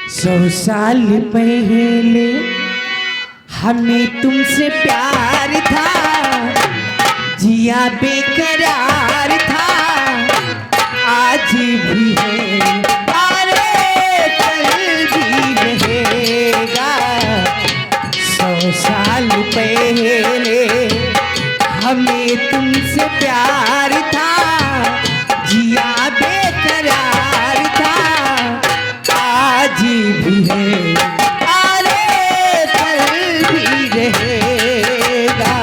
100 साल पहले हमें तुमसे प्यार था, जिया बेकरार था, आज भी है अरे कल भी रहेगा। 100 साल पहले हमें तुमसे प्यार था, जिया बेकरार था, आज भी है अरे कल भी रहेगा।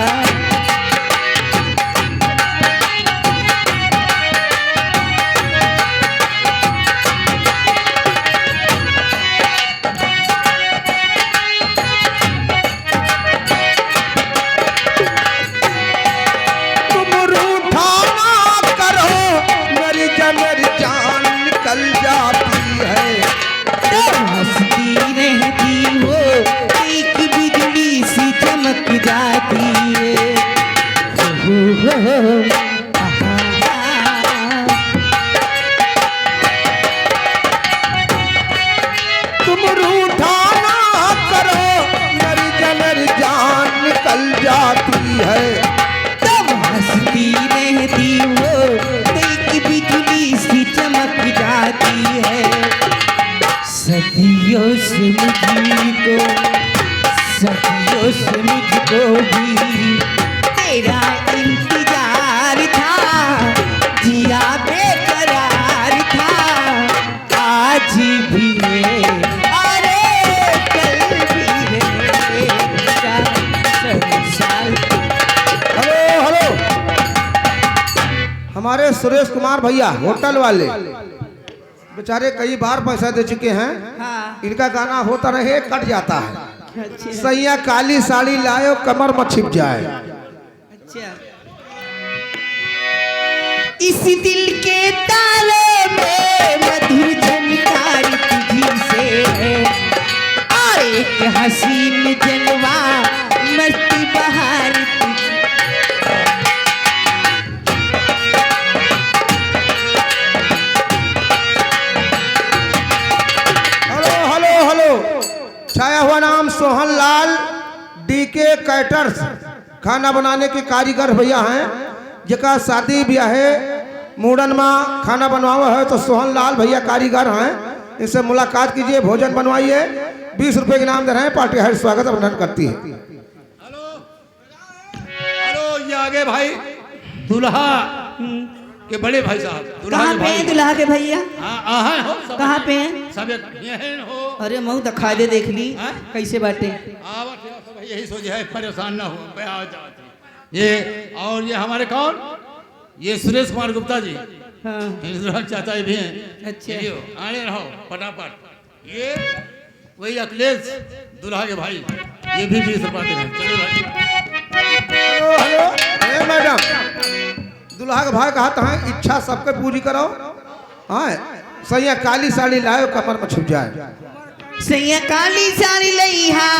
तुम रूठा ना करो, मेरी जान निकल जाती है। हंसती रहती हो, एक बिजली सी चमक जाती है। हो, आहा। तुम रूठा ना करो, मेरी जान निकल जाती है। तुम हंसती रहती हो, एक बिजली सी चमक जाती है। सदियों से मुझको, सदियों से मुझको भी तेरा इंतजार था, जिया बेकरार था, आज भी है अरे कल भी रहेगा। 100 साल हेलो हेलो, हमारे सुरेश कुमार भैया होटल वाले बेचारे कई बार पैसा दे चुके हैं। हाँ। इनका गाना होता रहे कट जाता है। अच्छा सैया काली साड़ी लायो कमर में छिप जाए। अच्छा। इस दिल के ताले में मधुर झनकारी तुझी से है, और एक हसीन जलवा मस्ती बहार तुझी। हेलो हेलो हेलो, छाया हुआ नाम सोहन लाल डीके कैटर्स खाना बनाने के कारीगर भैया हैं। जका शादी ब्याह है मुंडन में खाना बनवावा है तो सोहन लाल भैया कारीगर हैं। इनसे मुलाकात कीजिए, भोजन बनवाइए। 20 रुपए के इनाम दे रहे हैं। पार्टी हर स्वागत अभिनंदन करती है। हेलो हेलो, ये आगे भाई दुल्हा के बड़े भाई साहब, दुल्हा कहाँ के पे भाई। हैं दुल्हा के भैया? हाँ आहा हो सब। कहाँ पे हैं? सब एक यहन हो। अरे मऊ दिखा दे, देख ली हाँ? कैसे बाटे। आवत है, सब यही सोचे है परेशान ना हो पे आ जाती। ये और ये हमारे कौन, ये सुरेश कुमार गुप्ता जी हाँ। चाचा भी हैं। अच्छा। ये आने रहो फटाफट। ये वही अखिलेश दुल्हा के भाई, ये भी 20 रुपया दे रहे हैं। चलो भाई। हेलो हेलो, ए मैडम, दुल्हा के भाई कहता है इच्छा सबके पूरी करो। हाँ, सैया काली साड़ी लायो कमर में छुप जाए। सैया काली साड़ी लइहा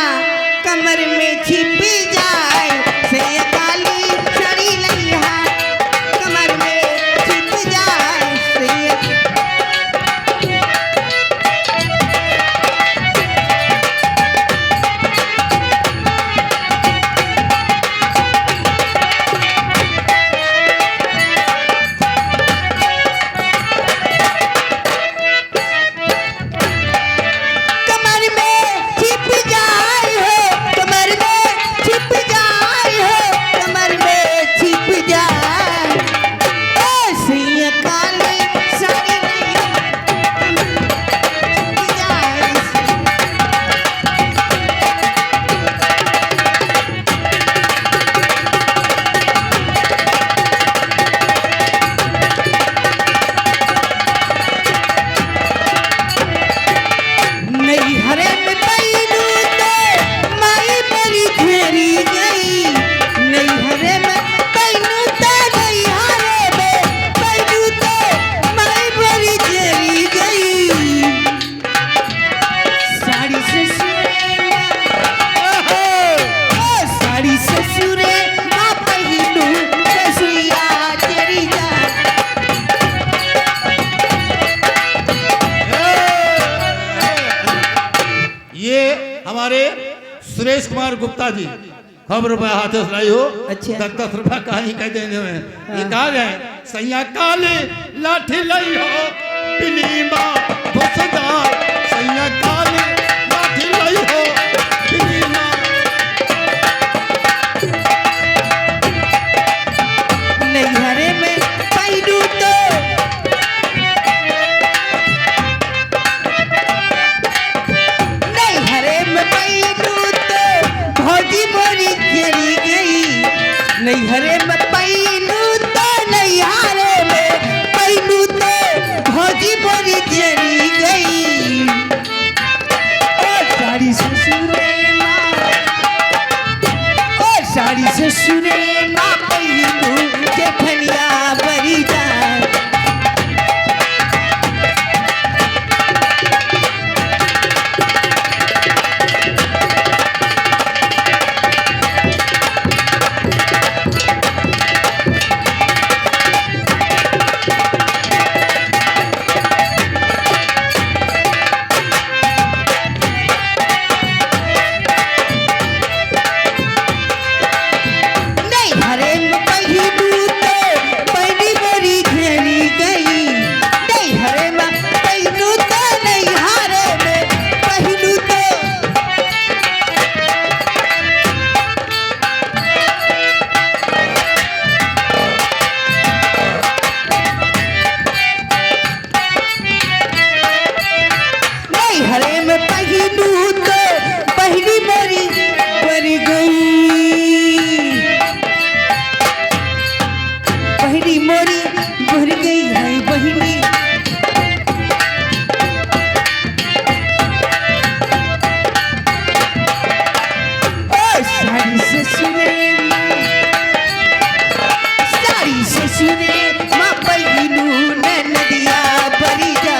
कमर में छिप जाए, सैया काली साड़ी लइहा कमर में छिप जाए। सैया कमर में छिप जाए हो, कमर में छिप जाए हो, हमारे सुरेश कुमार गुप्ता जी, 100 रुपया हाथों से लाई हो। अच्छा। 10-10 रुपया कहीं कह देने में ये कहा गए सैया काले लाठी लाई हो पिलीमा भुसदार, सैया काले लाठी लाई हो पिलीमा। नैहरे में पैलू तो नैहरे में पैलू तो भौजी मोरी जरी गई। नैहरे में पैलू तो नैहरे में पैलू तो भौजी मोरी जरी गई। और सारी ससुरे माँ, और सारी ससुरे माँ पैलू जेठनिया बरी जाए। नैहरे में पैलू तो पैली बरी घेरी गई। नैहरे में पैलू तो नैहरे में पैलू तो नैहरे में पैलू तो पहली बरी बरी गई। बहनी मोरी भर गई है बहनी। ओ सारी ससुरे माँ, सारी ससुरे माँ पैलू नदिया बरी जा।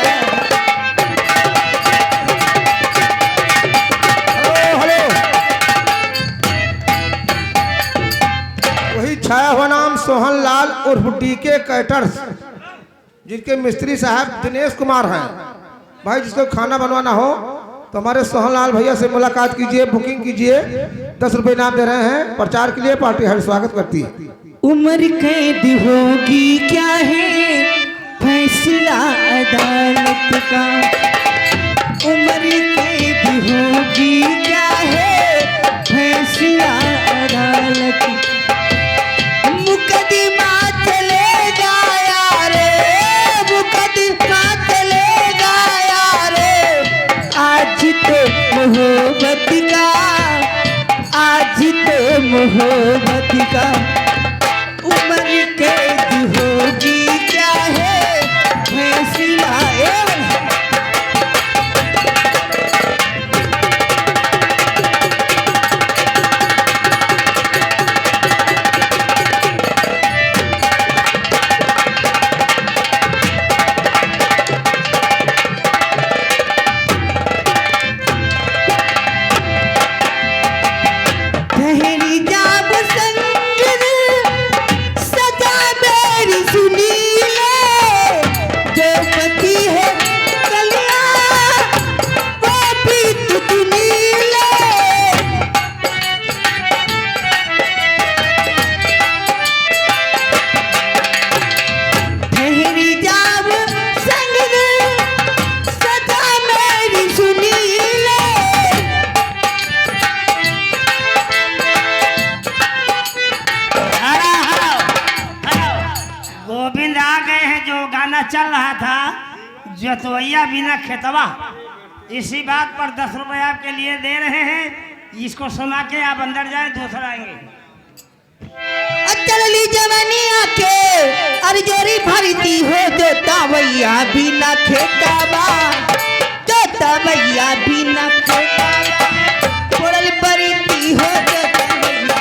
हेलो। वही छाया हुआ नाम सोहन लाल उर्फ डीके कैटर्स, जिनके मिस्त्री साहब दिनेश कुमार हैं। भाई जिसको खाना बनवाना हो तो हमारे सोहन लाल भैया से मुलाकात कीजिए, बुकिंग कीजिए। 10 रुपये इनाम दे रहे हैं। प्रचार के लिए पार्टी हर स्वागत करती है। उम्र कैद होगी क्या है फैसला अदालत का। उम्र कैद होगी क्या है फैसला अदालत का। मुकदमा चलेगा यारे, मुकदमा चलेगा यारे। आज तो मोहब्बत का, आज तो मोहब्बत का। उम्र कैद होगी क्या है फैसला ठहरी जाब संग सजा मेरी सुनी ले। जो पति है कलिया वो भी तू चुनी ले। ठहरी जाब संग सजा मेरी सुनी ले। गोविंद आ गए हैं। जो गाना चल रहा था जतवैया बिना खेतवा, इसी बात पर 10 रुपए आपके लिए दे रहे हैं। इसको सुना के आप अंदर जाए, दूसरा आएंगे। चलली जवानी आके अरजोरी भरती हो जो तवैया बिना खेतावा, जो तवैया बिना खेतावा। छोड़ल बरती हो जो तवैया।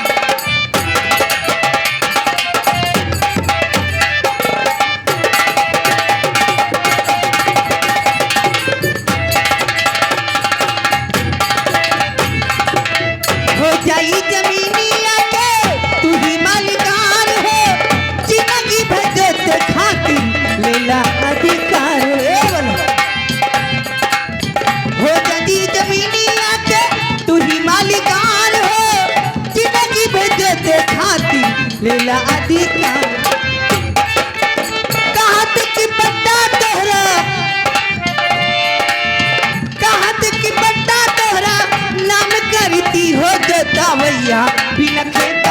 हो जाई जमीनिया के तू ही मालिकान हो। जिंदगी भजत खातिर लेला अधिकार। लेला अधिकार कहत की बट्टा तोहरा कहत की बट्टा तोहरा नाम करती हो जता भैया बिना खेत